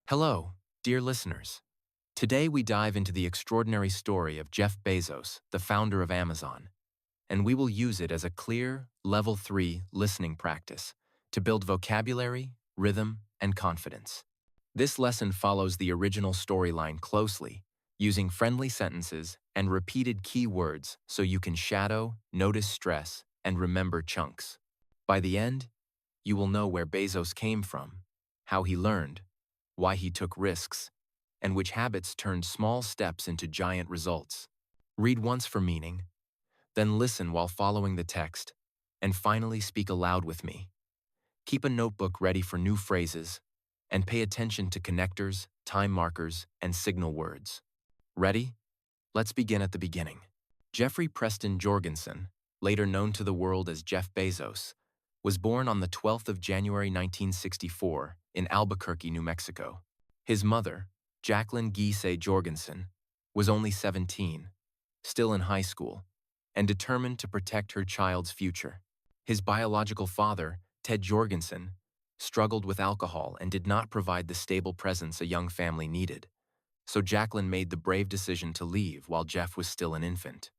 Hello, dear listeners. Today we dive into the extraordinary story of Jeff Bezos, the founder of Amazon, and we will use it as a clear, level 3 listening practice to build vocabulary, rhythm, and confidence. This lesson follows the original storyline closely, using friendly sentences and repeated key words so you can shadow, notice stress, and remember chunks. By the end, you will know where Bezos came from, how he learned, why he took risks, and which habits turned small steps into giant results. Read once for meaning, then listen while following the text, and finally speak aloud with me. Keep a notebook ready for new phrases, and pay attention to connectors, time markers, and signal words. Ready? Let's begin at the beginning. Jeffrey Preston Jorgensen, later known to the world as Jeff Bezos, was born on the 12th of January 1964 in Albuquerque, New Mexico. His mother, Jacqueline Giese Jorgensen, was only 17, still in high school, and determined to protect her child's future. His biological father, Ted Jorgensen, struggled with alcohol and did not provide the stable presence a young family needed, so Jacqueline made the brave decision to leave while Jeff was still an infant.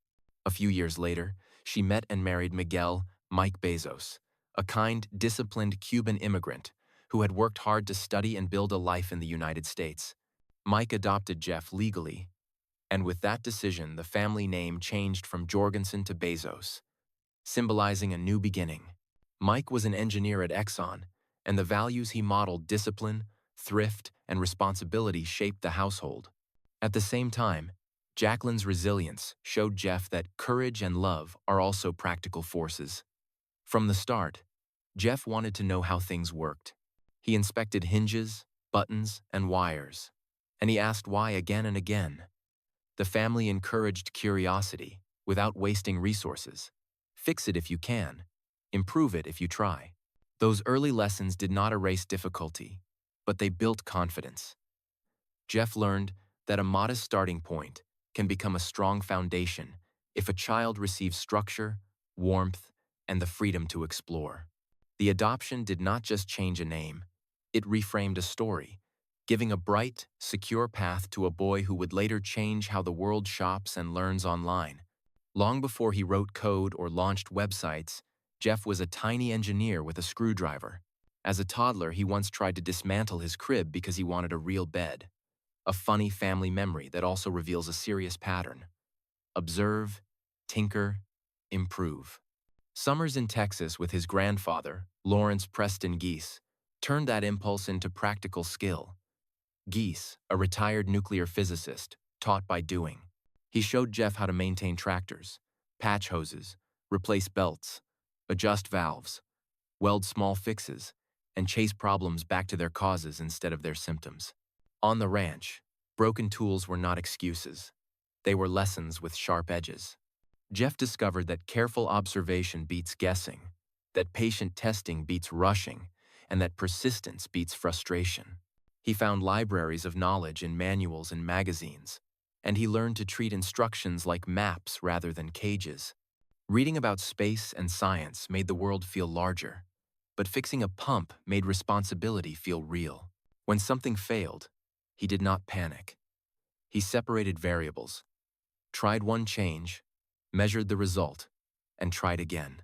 A few years later, she met and married Miguel Mike Bezos, a kind, disciplined Cuban immigrant who had worked hard to study and build a life in the United States. Mike adopted Jeff legally, and with that decision, the family name changed from Jorgensen to Bezos, symbolizing a new beginning. Mike was an engineer at Exxon, and the values he modeled, discipline, thrift, and responsibility, shaped the household. At the same time, Jacqueline's resilience showed Jeff that courage and love are also practical forces. From the start, Jeff wanted to know how things worked. He inspected hinges, buttons, and wires, and he asked why again and again. The family encouraged curiosity without wasting resources. Fix it if you can. Improve it if you try. Those early lessons did not erase difficulty, but they built confidence. Jeff learned that a modest starting point can become a strong foundation if a child receives structure, warmth, and the freedom to explore. The adoption did not just change a name, it reframed a story, giving a bright, secure path to a boy who would later change how the world shops and learns online. Long before he wrote code or launched websites, Jeff was a tiny engineer with a screwdriver. As a toddler, he once tried to dismantle his crib because he wanted a real bed. A funny family memory that also reveals a serious pattern. Observe, tinker, improve. Summers in Texas with his grandfather, Lawrence Preston Giese, turned that impulse into practical skill. Giese, a retired nuclear physicist, taught by doing. He showed Jeff how to maintain tractors, patch hoses, replace belts, adjust valves, weld small fixes, and chase problems back to their causes instead of their symptoms. On the ranch, broken tools were not excuses. They were lessons with sharp edges. Jeff discovered that careful observation beats guessing, that patient testing beats rushing, and that persistence beats frustration. He found libraries of knowledge in manuals and magazines, and he learned to treat instructions like maps rather than cages. Reading about space and science made the world feel larger, but fixing a pump made responsibility feel real. When something failed, he did not panic. He separated variables, tried one change, measured the result, and tried again.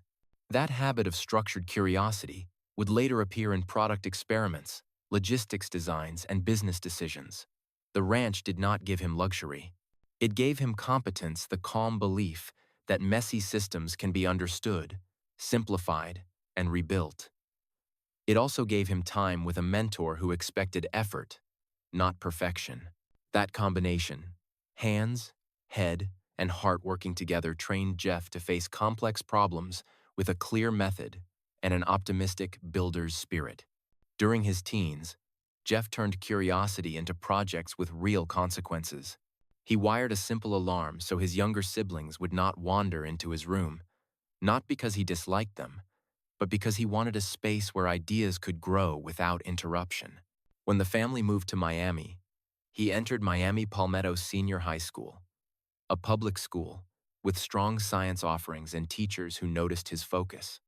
That habit of structured curiosity would later appear in product experiments, logistics designs, and business decisions. The ranch did not give him luxury. It gave him competence, the calm belief that messy systems can be understood, simplified, and rebuilt. It also gave him time with a mentor who expected effort, not perfection. That combination, hands, head, and heart working together, trained Jeff to face complex problems with a clear method and an optimistic builder's spirit. During his teens, Jeff turned curiosity into projects with real consequences. He wired a simple alarm so his younger siblings would not wander into his room, not because he disliked them, but because he wanted a space where ideas could grow without interruption. When the family moved to Miami, he entered Miami Palmetto Senior High School, a public school with strong science offerings and teachers who noticed his focus.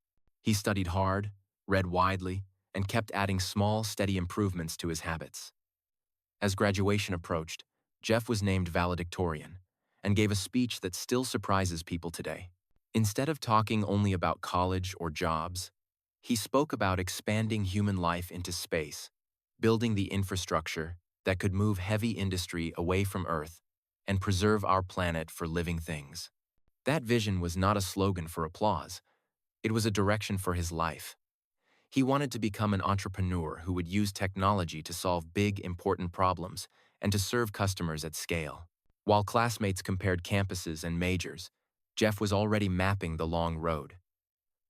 He studied hard, read widely, and kept adding small, steady improvements to his habits. As graduation approached, Jeff was named valedictorian and gave a speech that still surprises people today. Instead of talking only about college or jobs, he spoke about expanding human life into space, building the infrastructure that could move heavy industry away from Earth and preserve our planet for living things. That vision was not a slogan for applause. It was a direction for his life. He wanted to become an entrepreneur who would use technology to solve big, important problems and to serve customers at scale. While classmates compared campuses and majors, Jeff was already mapping the long road.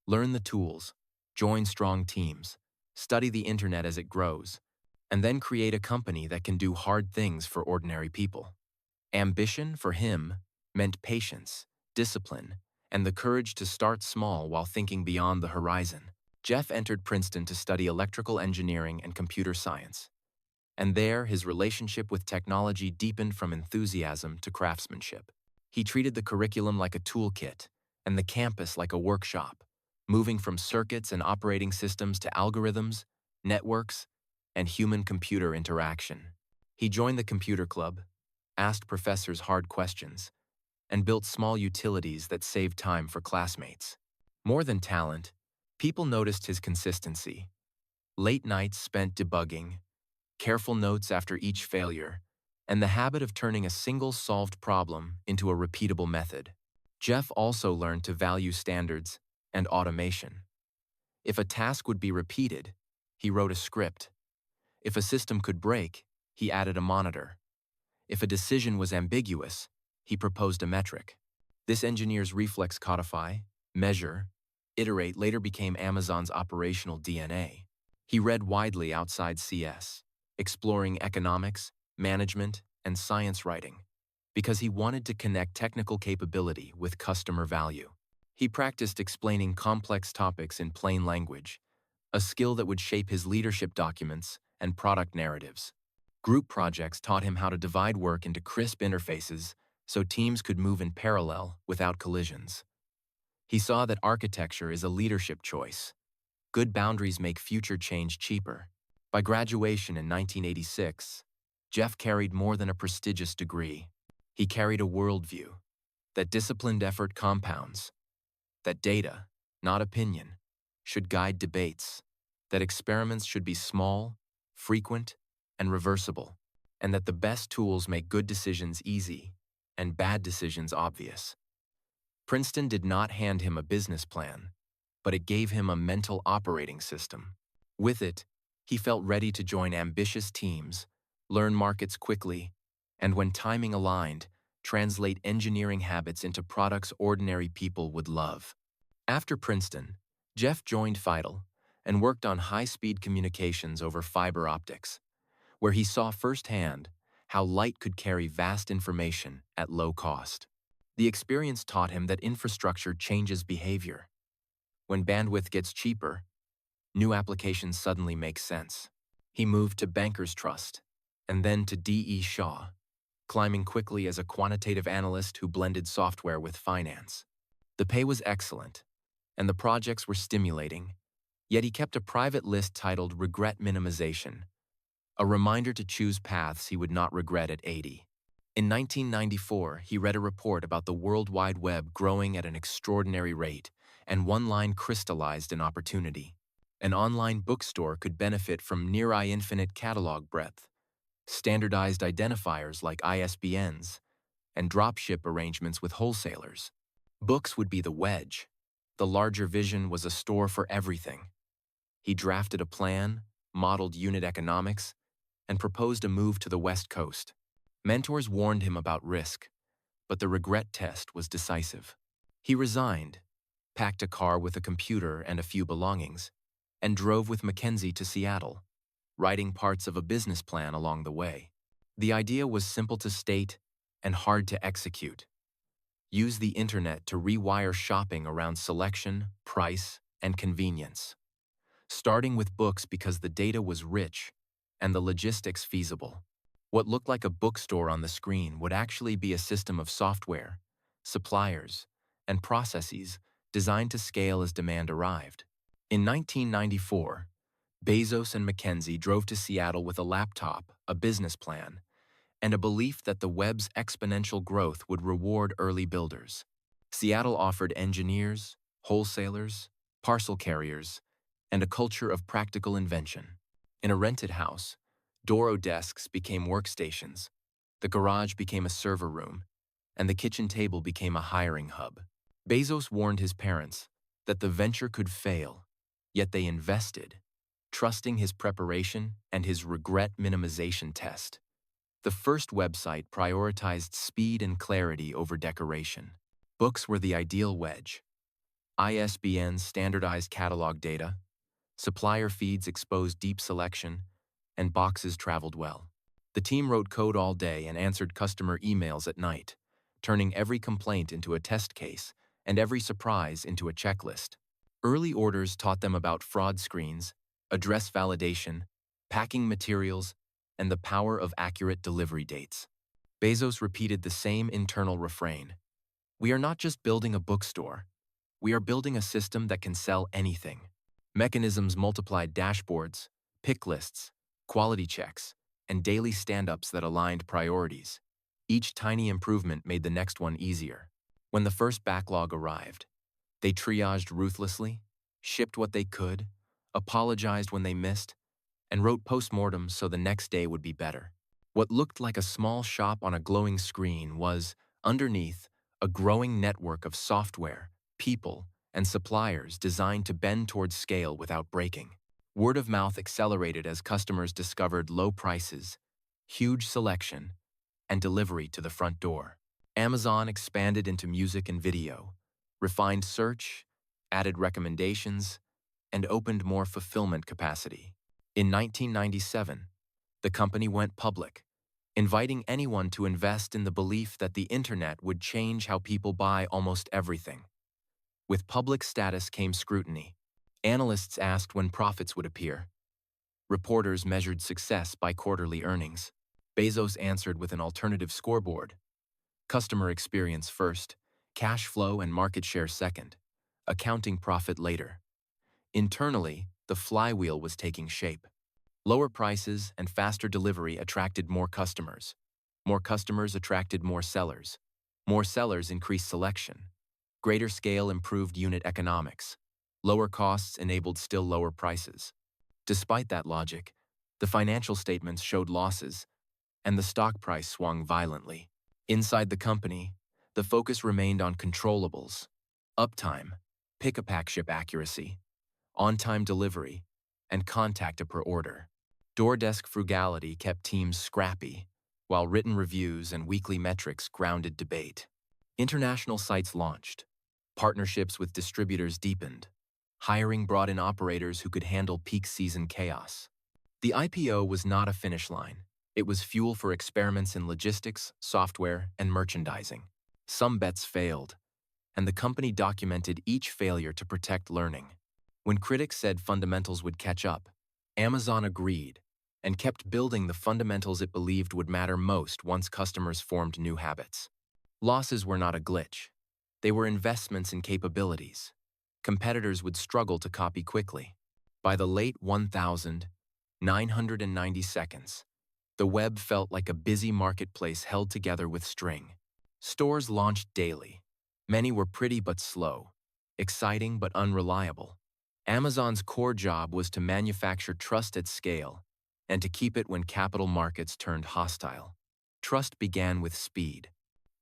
Learn the tools, join strong teams, study the internet as it grows, and then create a company that can do hard things for ordinary people. Ambition, for him, meant patience, discipline, and the courage to start small while thinking beyond the horizon. Jeff entered Princeton to study electrical engineering and computer science, and there his relationship with technology deepened from enthusiasm to craftsmanship. He treated the curriculum like a toolkit and the campus like a workshop, moving from circuits and operating systems to algorithms, networks, and human-computer interaction. He joined the computer club, asked professors hard questions, and built small utilities that saved time for classmates. More than talent, people noticed his consistency. Late nights spent debugging, careful notes after each failure, and the habit of turning a single solved problem into a repeatable method. Jeff also learned to value standards and automation. If a task would be repeated, he wrote a script. If a system could break, he added a monitor. If a decision was ambiguous, he proposed a metric. This engineer's reflex codify, measure, iterate later became Amazon's operational DNA. He read widely outside CS, exploring economics, management, and science writing, because he wanted to connect technical capability with customer value. He practiced explaining complex topics in plain language, a skill that would shape his leadership documents and product narratives. Group projects taught him how to divide work into crisp interfaces so teams could move in parallel without collisions. He saw that architecture is a leadership choice. Good boundaries make future change cheaper. By graduation in 1986, Jeff carried more than a prestigious degree. He carried a worldview that disciplined effort compounds, that data, not opinion, should guide debates, that experiments should be small, frequent, and reversible, and that the best tools make good decisions easy and bad decisions obvious. Princeton did not hand him a business plan, but it gave him a mental operating system. With it, he felt ready to join ambitious teams, learn markets quickly, and when timing aligned, translate engineering habits into products ordinary people would love. After Princeton, Jeff joined FIDL and worked on high-speed communications over fiber optics, where he saw firsthand how light could carry vast information at low cost. The experience taught him that infrastructure changes behavior. When bandwidth gets cheaper, new applications suddenly make sense. He moved to Bankers Trust, and then to D.E. Shaw, climbing quickly as a quantitative analyst who blended software with finance. The pay was excellent, and the projects were stimulating, yet he kept a private list titled Regret Minimization, a reminder to choose paths he would not regret at 80. In 1994, he read a report about the World Wide Web growing at an extraordinary rate, and one line crystallized an opportunity. An online bookstore could benefit from near-infinite catalog breadth, standardized identifiers like ISBNs, and dropship arrangements with wholesalers. Books would be the wedge. The larger vision was a store for everything. He drafted a plan, modeled unit economics, and proposed a move to the West Coast. Mentors warned him about risk, but the regret test was decisive. He resigned, packed a car with a computer and a few belongings, and drove with Mackenzie to Seattle, writing parts of a business plan along the way. The idea was simple to state and hard to execute. Use the internet to rewire shopping around selection, price, and convenience. Starting with books because the data was rich and the logistics feasible. What looked like a bookstore on the screen would actually be a system of software, suppliers, and processes designed to scale as demand arrived. In 1994, Bezos and Mackenzie drove to Seattle with a laptop, a business plan, and a belief that the web's exponential growth would reward early builders. Seattle offered engineers, wholesalers, parcel carriers, and a culture of practical invention. In a rented house, Doro desks became workstations, the garage became a server room, and the kitchen table became a hiring hub. Bezos warned his parents that the venture could fail, yet they invested, trusting his preparation and his regret minimization test. The first website prioritized speed and clarity over decoration. Books were the ideal wedge. ISBNs standardized catalog data, supplier feeds exposed deep selection, and boxes traveled well. The team wrote code all day and answered customer emails at night, turning every complaint into a test case and every surprise into a checklist. Early orders taught them about fraud screens, address validation, packing materials, and the power of accurate delivery dates. Bezos repeated the same internal refrain. We are not just building a bookstore. We are building a system that can sell anything. Mechanisms multiplied dashboards, pick lists, quality checks, and daily stand-ups that aligned priorities. Each tiny improvement made the next one easier. When the first backlog arrived, they triaged ruthlessly, shipped what they could, apologized when they missed, and wrote postmortems so the next day would be better. What looked like a small shop on a glowing screen was, underneath, a growing network of software, people, and suppliers designed to bend towards scale without breaking. Word of mouth accelerated as customers discovered low prices, huge selection, and delivery to the front door. Amazon expanded into music and video, refined search, added recommendations, and opened more fulfillment capacity. In 1997, the company went public, inviting anyone to invest in the belief that the internet would change how people buy almost everything. With public status came scrutiny. Analysts asked when profits would appear. Reporters measured success by quarterly earnings. Bezos answered with an alternative scoreboard. Customer experience first, cash flow and market share second, accounting profit later. Internally, the flywheel was taking shape. Lower prices and faster delivery attracted more customers. More customers attracted more sellers. More sellers increased selection. Greater scale improved unit economics. Lower costs enabled still lower prices. Despite that logic, the financial statements showed losses, and the stock price swung violently. Inside the company, the focus remained on controllables: uptime, pick-a-pack-ship accuracy, on-time delivery, and contact per order. DoorDesk frugality kept teams scrappy, while written reviews and weekly metrics grounded debate. International sites launched. Partnerships with distributors deepened. Hiring brought in operators who could handle peak season chaos. The IPO was not a finish line. It was fuel for experiments in logistics, software, and merchandising. Some bets failed, and the company documented each failure to protect learning. When critics said fundamentals would catch up, Amazon agreed and kept building the fundamentals it believed would matter most once customers formed new habits. Losses were not a glitch. They were investments in capabilities. Competitors would struggle to copy quickly. By the late 1990 seconds, the web felt like a busy marketplace held together with string. Stores launched daily. Many were pretty but slow, exciting but unreliable. Amazon's core job was to manufacture trust at scale and to keep it when capital markets turned hostile. Trust began with speed.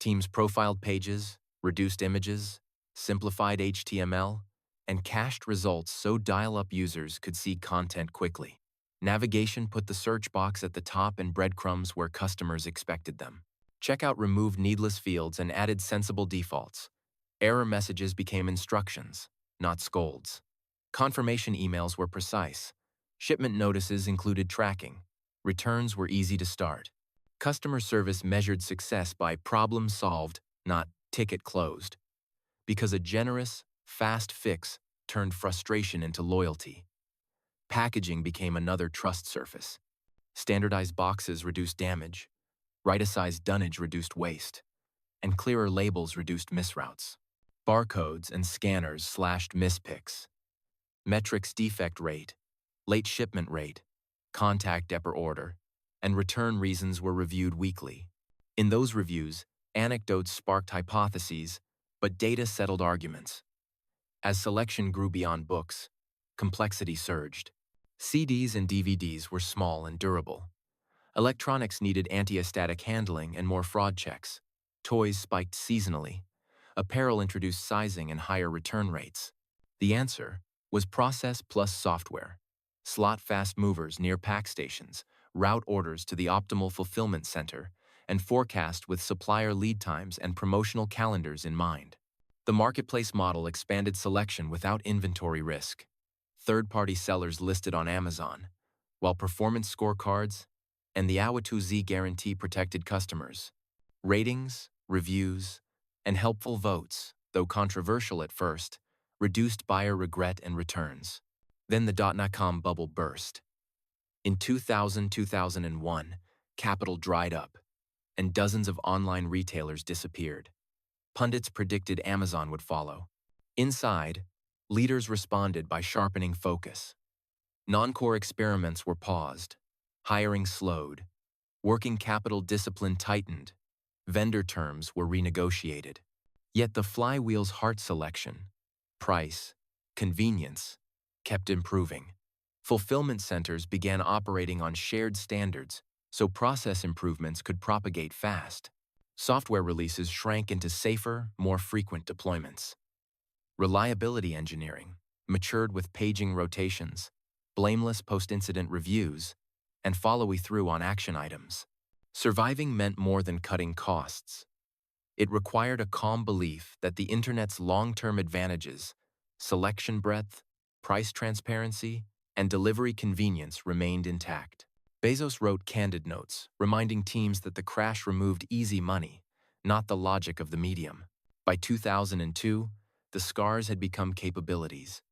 Teams profiled pages, reduced images, simplified HTML, and cached results so dial-up users could see content quickly. Navigation put the search box at the top and breadcrumbs where customers expected them. Checkout removed needless fields and added sensible defaults. Error messages became instructions, not scolds. Confirmation emails were precise. Shipment notices included tracking. Returns were easy to start. Customer service measured success by problem solved, not ticket closed. Because a generous, fast fix turned frustration into loyalty. Packaging became another trust surface. Standardized boxes reduced damage, right-sized dunnage reduced waste, and clearer labels reduced misroutes. Barcodes and scanners slashed mispicks. Metrics defect rate, Late shipment rate, contact per order, and return reasons were reviewed weekly. In those reviews, anecdotes sparked hypotheses, but data settled arguments. As selection grew beyond books, complexity surged. CDs and DVDs were small and durable. Electronics needed anti-static handling and more fraud checks. Toys spiked seasonally. Apparel introduced sizing and higher return rates. The answer was process plus software. Slot fast movers near pack stations, route orders to the optimal fulfillment center, and forecast with supplier lead times and promotional calendars in mind. The marketplace model expanded selection without inventory risk. Third-party sellers listed on Amazon, while performance scorecards and the A2Z guarantee protected customers. Ratings, reviews, and helpful votes, though controversial at first, reduced buyer regret and returns. Then the dot-com bubble burst. In 2000-2001, capital dried up, and dozens of online retailers disappeared. Pundits predicted Amazon would follow. Inside, leaders responded by sharpening focus. Non-core experiments were paused. Hiring slowed. Working capital discipline tightened. Vendor terms were renegotiated. Yet the flywheel's heart selection, price, convenience, kept improving. Fulfillment centers began operating on shared standards, so process improvements could propagate fast. Software releases shrank into safer, more frequent deployments. Reliability engineering matured with paging rotations, blameless post-incident reviews, and follow-through on action items. Surviving meant more than cutting costs. It required a calm belief that the Internet's long-term advantages, selection breadth, price transparency, and delivery convenience remained intact. Bezos wrote candid notes, reminding teams that the crash removed easy money, not the logic of the medium. By 2002, the scars had become capabilities.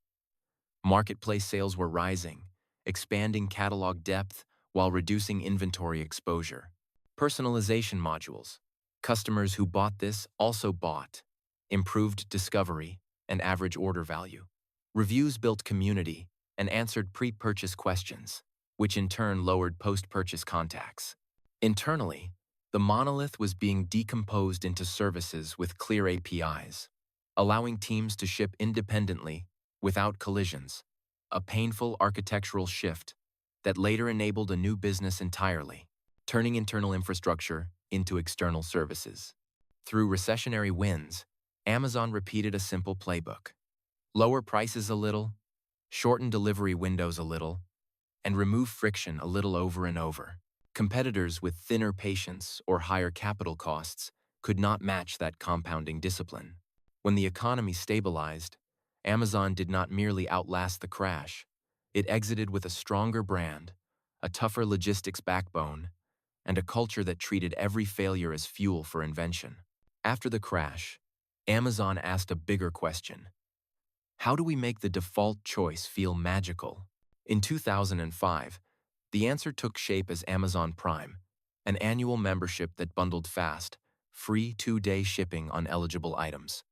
Marketplace sales were rising, expanding catalog depth while reducing inventory exposure. Personalization modules. Customers who bought this also bought. Improved discovery and average order value. Reviews built community and answered pre-purchase questions, which in turn lowered post-purchase contacts. Internally, the monolith was being decomposed into services with clear APIs, allowing teams to ship independently without collisions, a painful architectural shift that later enabled a new business entirely, turning internal infrastructure into external services. Through recessionary wins, Amazon repeated a simple playbook. Lower prices a little, shorten delivery windows a little, and remove friction a little over and over. Competitors with thinner patience or higher capital costs could not match that compounding discipline. When the economy stabilized, Amazon did not merely outlast the crash. It exited with a stronger brand, a tougher logistics backbone, and a culture that treated every failure as fuel for invention. After the crash, Amazon asked a bigger question. How do we make the default choice feel magical? In 2005, the answer took shape as Amazon Prime, an annual membership that bundled fast, free 2-day shipping on eligible items.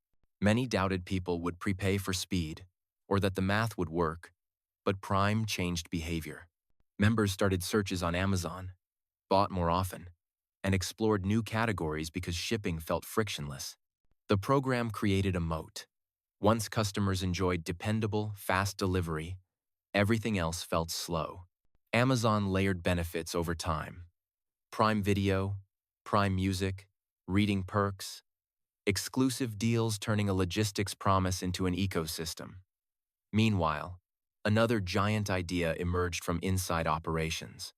Many doubted people would prepay for speed, or that the math would work, but Prime changed behavior. Members started searches on Amazon, bought more often, and explored new categories because shipping felt frictionless. The program created a moat. Once customers enjoyed dependable, fast delivery, everything else felt slow. Amazon layered benefits over time. Prime Video, Prime Music, reading perks, exclusive deals turning a logistics promise into an ecosystem. Meanwhile, another giant idea emerged from inside operations.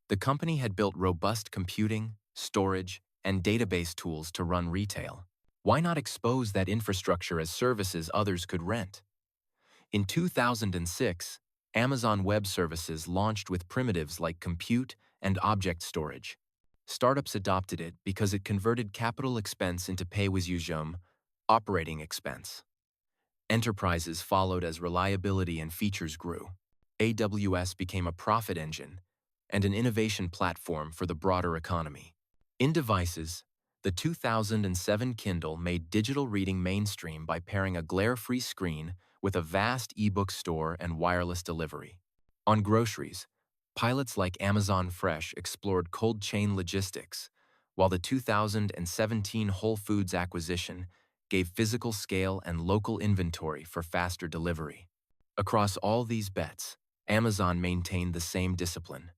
The company had built robust computing, storage, and database tools to run retail. Why not expose that infrastructure as services others could rent? In 2006, Amazon Web Services launched with primitives like compute and object storage. Startups adopted it because it converted capital expense into pay-as-you-go operating expense. Enterprises followed as reliability and features grew. AWS became a profit engine and an innovation platform for the broader economy. In devices, the 2007 Kindle made digital reading mainstream by pairing a glare-free screen with a vast ebook store and wireless delivery. On groceries, pilots like Amazon Fresh explored cold chain logistics, while the 2017 Whole Foods acquisition gave physical scale and local inventory for faster delivery. Across all these bets, Amazon maintained the same discipline.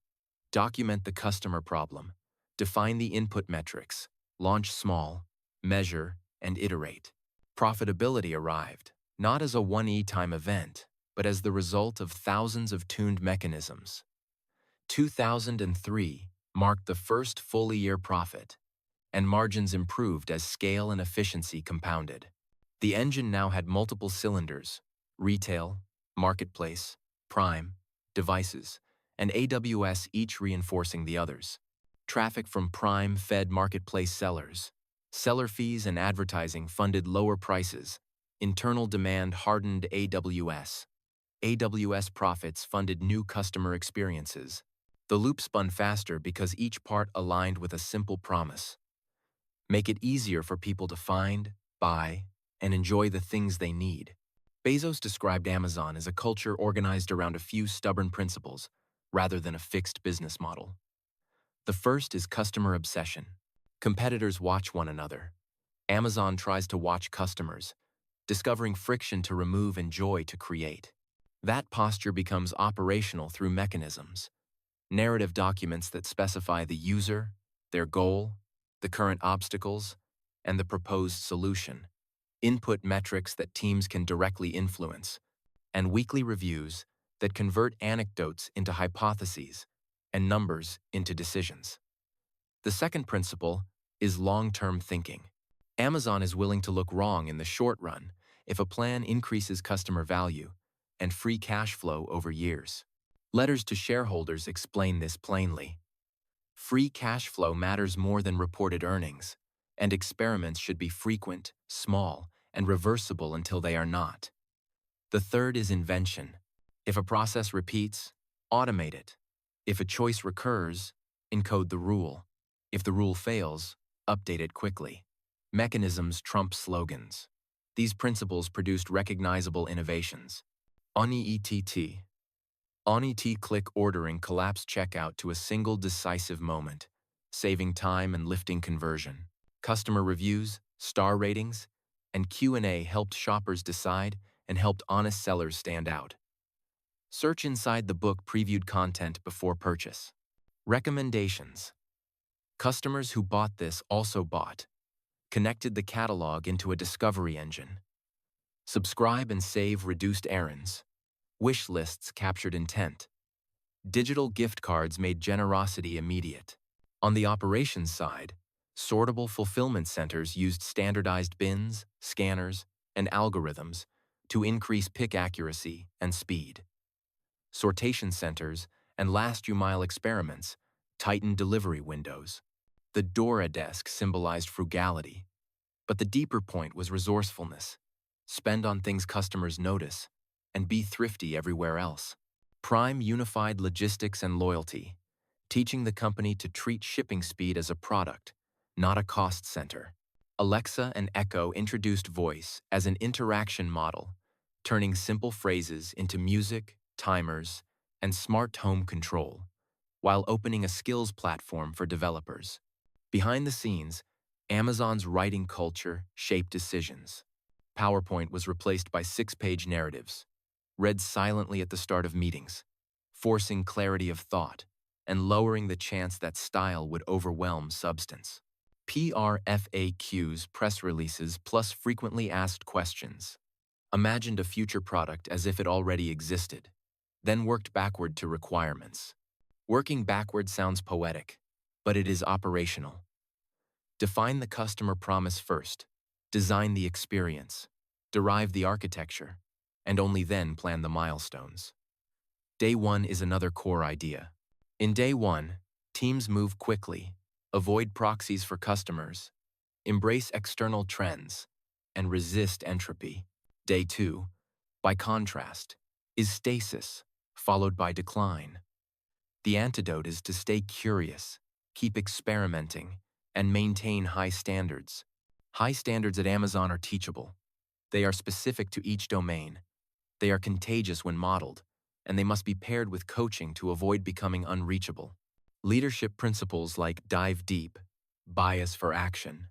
Document the customer problem, define the input metrics, launch small, measure, and iterate. Profitability arrived, not as a one-time event, but as the result of thousands of tuned mechanisms. 2003 marked the first full year profit, and margins improved as scale and efficiency compounded. The engine now had multiple cylinders: retail, marketplace, Prime, devices, and AWS, each reinforcing the others. Traffic from Prime fed marketplace sellers. Seller fees and advertising funded lower prices. Internal demand hardened AWS. AWS profits funded new customer experiences. The loop spun faster because each part aligned with a simple promise: make it easier for people to find, buy, and enjoy the things they need. Bezos described Amazon as a culture organized around a few stubborn principles, rather than a fixed business model. The first is customer obsession. Competitors watch one another. Amazon tries to watch customers, discovering friction to remove and joy to create. That posture becomes operational through mechanisms: narrative documents that specify the user, their goal, the current obstacles, and the proposed solution; input metrics that teams can directly influence; and weekly reviews that convert anecdotes into hypotheses and numbers into decisions. The second principle is long-term thinking. Amazon is willing to look wrong in the short run if a plan increases customer value and free cash flow over years. Letters to shareholders explain this plainly. Free cash flow matters more than reported earnings, and experiments should be frequent, small, and reversible until they are not. The third is invention. If a process repeats, automate it. If a choice recurs, encode the rule. If the rule fails, update it quickly. Mechanisms trump slogans. These principles produced recognizable innovations. ONIETT. ONIT click ordering collapsed checkout to a single decisive moment, saving time and lifting conversion. Customer reviews, star ratings, and Q&A helped shoppers decide and helped honest sellers stand out. Search inside the book previewed content before purchase. Recommendations. Customers who bought this also bought. Connected the catalog into a discovery engine. Subscribe and save reduced errands. Wish lists captured intent. Digital gift cards made generosity immediate. On the operations side, sortable fulfillment centers used standardized bins, scanners, and algorithms to increase pick accuracy and speed. Sortation centers and last-mile experiments tightened delivery windows. The Dora desk symbolized frugality, but the deeper point was resourcefulness. Spend on things customers notice, and be thrifty everywhere else. Prime unified logistics and loyalty, teaching the company to treat shipping speed as a product, not a cost center. Alexa and Echo introduced voice as an interaction model, turning simple phrases into music, timers, and smart home control, while opening a skills platform for developers. Behind the scenes, Amazon's writing culture shaped decisions. PowerPoint was replaced by 6-page narratives, read silently at the start of meetings, forcing clarity of thought and lowering the chance that style would overwhelm substance. PR FAQs, press releases, plus frequently asked questions. Imagined a future product as if it already existed, then worked backward to requirements. Working backward sounds poetic, but it is operational. Define the customer promise first, design the experience, derive the architecture, and only then plan the milestones. Day one is another core idea. In day one, teams move quickly, avoid proxies for customers, embrace external trends, and resist entropy. Day two, by contrast, is stasis, followed by decline. The antidote is to stay curious, keep experimenting, and maintain high standards. High standards at Amazon are teachable. They are specific to each domain. They are contagious when modeled, and they must be paired with coaching to avoid becoming unreachable. Leadership principles like dive deep, bias for action,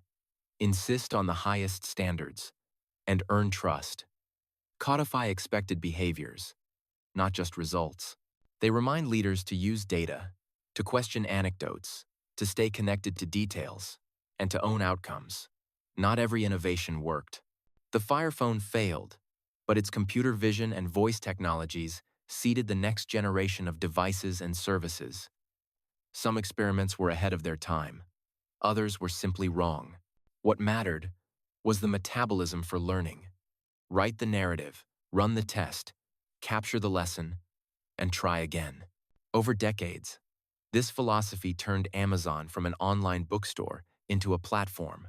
insist on the highest standards, and earn trust codify expected behaviors, not just results. They remind leaders to use data, to question anecdotes, to stay connected to details, and to own outcomes. Not every innovation worked. The Fire Phone failed, but its computer vision and voice technologies seeded the next generation of devices and services. Some experiments were ahead of their time. Others were simply wrong. What mattered was the metabolism for learning. Write the narrative, run the test, capture the lesson, and try again. Over decades, this philosophy turned Amazon from an online bookstore into a platform,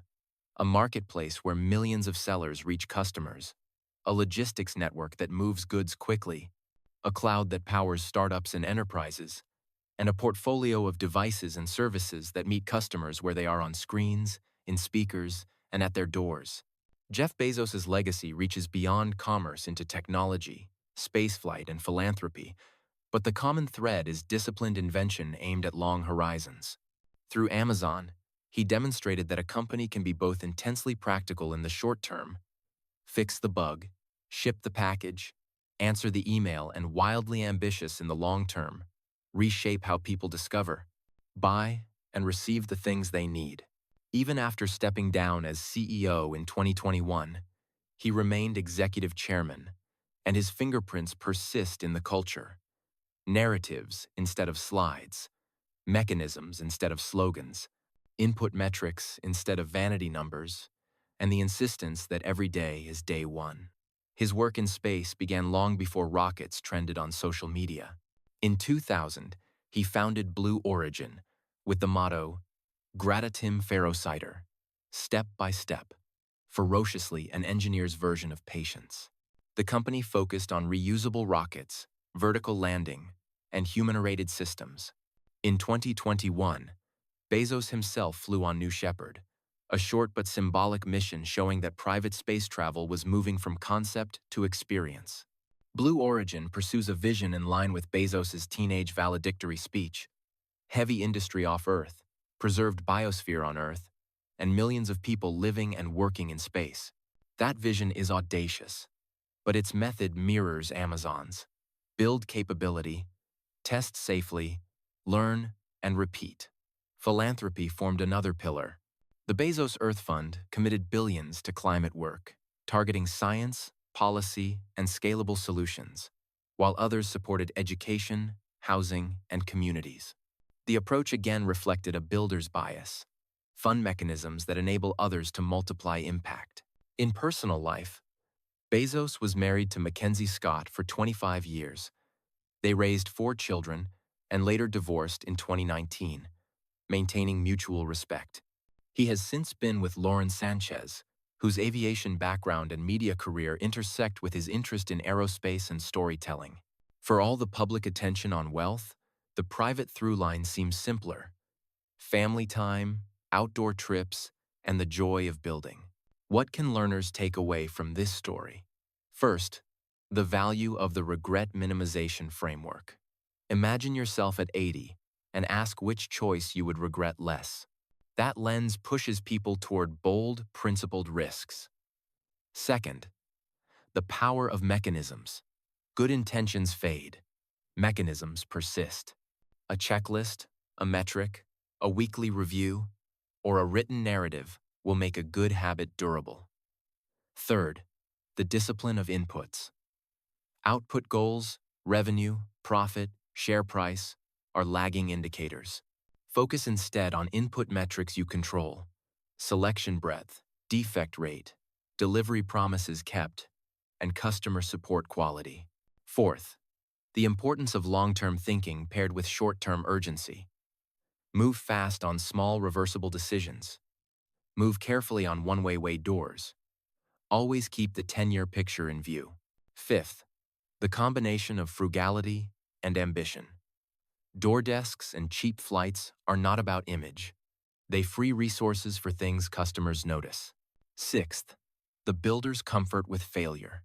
a marketplace where millions of sellers reach customers, a logistics network that moves goods quickly, a cloud that powers startups and enterprises, and a portfolio of devices and services that meet customers where they are on screens, in speakers, and at their doors. Jeff Bezos' legacy reaches beyond commerce into technology, spaceflight, and philanthropy, but the common thread is disciplined invention aimed at long horizons. Through Amazon, he demonstrated that a company can be both intensely practical in the short term, fix the bug, ship the package, answer the email, and wildly ambitious in the long term, reshape how people discover, buy, and receive the things they need. Even after stepping down as CEO in 2021, he remained executive chairman, and his fingerprints persist in the culture. Narratives instead of slides, mechanisms instead of slogans, input metrics instead of vanity numbers, and the insistence that every day is day one. His work in space began long before rockets trended on social media. In 2000, he founded Blue Origin with the motto, Gradatim Ferocider, step by step, ferociously an engineer's version of patience. The company focused on reusable rockets, vertical landing, and human-rated systems. In 2021, Bezos himself flew on New Shepard, a short but symbolic mission showing that private space travel was moving from concept to experience. Blue Origin pursues a vision in line with Bezos' teenage valedictory speech: heavy industry off Earth, preserved biosphere on Earth, and millions of people living and working in space. That vision is audacious, but its method mirrors Amazon's. Build capability, test safely, learn, and repeat. Philanthropy formed another pillar. The Bezos Earth Fund committed billions to climate work, targeting science, policy, and scalable solutions, while others supported education, housing, and communities. The approach again reflected a builder's bias, fund mechanisms that enable others to multiply impact. In personal life, Bezos was married to Mackenzie Scott for 25 years. They raised 4 children and later divorced in 2019, maintaining mutual respect. He has since been with Lauren Sanchez, whose aviation background and media career intersect with his interest in aerospace and storytelling. For all the public attention on wealth, the private through line seems simpler: family time, outdoor trips, and the joy of building. What can learners take away from this story? First, the value of the regret minimization framework. Imagine yourself at 80 and ask which choice you would regret less. That lens pushes people toward bold, principled risks. Second, the power of mechanisms. Good intentions fade. Mechanisms persist. A checklist, a metric, a weekly review, or a written narrative will make a good habit durable. Third, the discipline of inputs. Output goals, revenue, profit, share price are lagging indicators. Focus instead on input metrics you control: selection breadth, defect rate, delivery promises kept, and customer support quality. Fourth, the importance of long-term thinking paired with short-term urgency. Move fast on small reversible decisions. Move carefully on one-way doors. Always keep the 10-year picture in view. Fifth, the combination of frugality and ambition. Door desks and cheap flights are not about image. They free resources for things customers notice. Sixth, the builder's comfort with failure.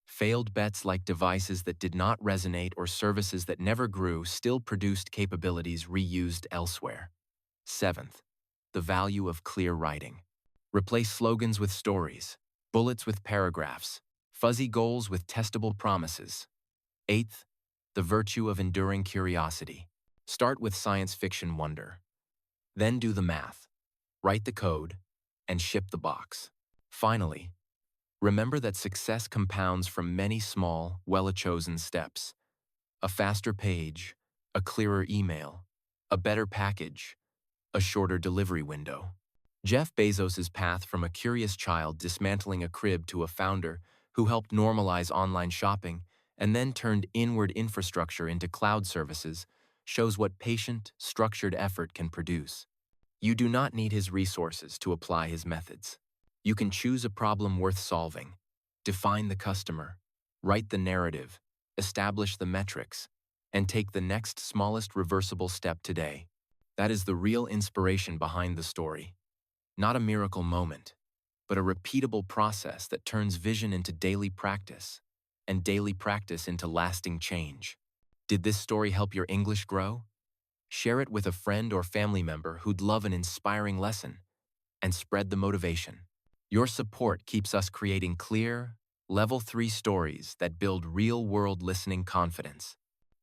Failed bets like devices that did not resonate or services that never grew still produced capabilities reused elsewhere. Seventh, the value of clear writing. Replace slogans with stories, bullets with paragraphs, fuzzy goals with testable promises. Eighth, the virtue of enduring curiosity. Start with science fiction wonder. Then do the math, write the code, and ship the box. Finally, remember that success compounds from many small, well-chosen steps. A faster page, a clearer email, a better package, a shorter delivery window. Jeff Bezos' path from a curious child dismantling a crib to a founder who helped normalize online shopping and then turned inward infrastructure into cloud services shows what patient, structured effort can produce. You do not need his resources to apply his methods. You can choose a problem worth solving, define the customer, write the narrative, establish the metrics, and take the next smallest reversible step today. That is the real inspiration behind the story. Not a miracle moment, but a repeatable process that turns vision into daily practice, and daily practice into lasting change. Did this story help your English grow? Share it with a friend or family member who'd love an inspiring lesson, and spread the motivation. Your support keeps us creating clear, Level 3 stories that build real-world listening confidence.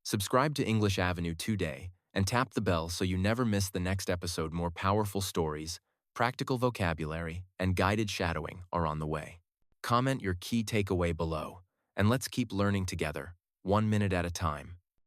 Subscribe to English Avenue today and tap the bell so you never miss the next episode. More powerful stories, practical vocabulary, and guided shadowing are on the way. Comment your key takeaway below, and let's keep learning together, 1 minute at a time.